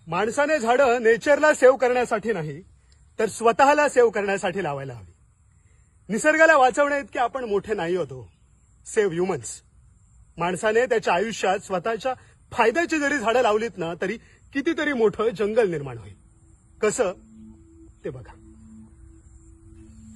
माणसाने झाडं नेचरला सेव्ह करण्यासाठी नाही तर स्वतःला सेव्ह करण्यासाठी लावायला हवी. निसर्गाला वाचवण्या इतके आपण मोठे नाही होतो. Save humans. माणसाने त्याच्या आयुष्यात स्वतःच्या फायद्याची जरी झाडं लावलीत ना तरी कितीतरी मोठं जंगल निर्माण होईल. कसं ते बघा.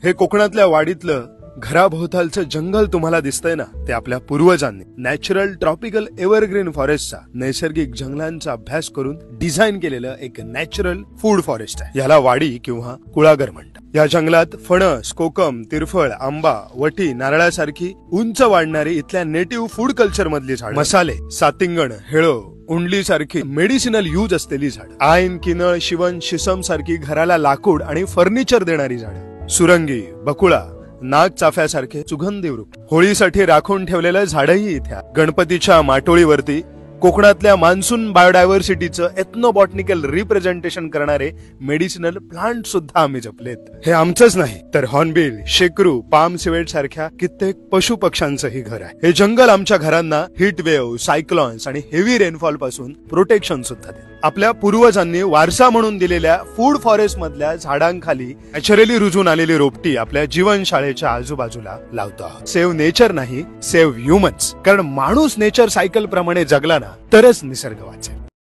हे कोकणातल्या वाडीतलं घराभोवतालचं जंगल तुम्हाला दिसतंय ना, ते आपल्या पूर्वजांनी नॅचरल ट्रॉपिकल एव्हरग्रीन फॉरेस्टचा, नैसर्गिक जंगलांचा अभ्यास करून डिझाईन केलेलं एक नॅचरल फूड फॉरेस्ट आहे. याला वाडी किंवा कुळागर म्हणतात. या जंगलात फणस, कोकम, तिरफळ, आंबा, वटी, नारळासारखी उंच वाढणारी इथल्या नेटिव्ह फूड कल्चर मधली झाड, मसाले, सातिंगण, हेळो, उंडली सारखी मेडिसिनल यूज असलेली झाड, आईन, किनळ, शिवण, शिसम सारखी घराला लाकूड आणि फर्निचर देणारी झाड, सुरंगी, बकुळा, नाग चाफ्यासारखे सुगंधी वृक्ष, होळीसाठी राखून ठेवलेलं झाडही इथे. गणपतीच्या माटोळीवरती कोकणातल्या मान्सून बायोडायव्हर्सिटीचं एथनोबॉटनिकल रिप्रेझेंटेशन करणारे मेडिसिनल प्लांट सुद्धा आम्ही जपलेत. हे आमचंच नाही तर हॉर्नबिल, शेकरू, पाम सिवेट सारख्या कित्येक पशु पक्ष्यांचंही घर आहे. हे जंगल आमच्या घरांना हीट वेव्ह, सायक्लॉन्स आणि हेवी रेनफॉल पासून प्रोटेक्शन सुद्धा देते. आपल्या पूर्वजांनी वारसा म्हणून दिलेल्या फूड फॉरेस्ट मधल्या झाडांखाली नॅचरली रुजून आलेली रोपटी आपल्या जीवनशाळेच्या आजूबाजूला लावतो आहोत. सेव्ह नेचर नाही, सेव्ह ह्युमन्स. कारण माणूस नेचर सायकल प्रमाणे जगला ना तरच निसर्ग वाचेल.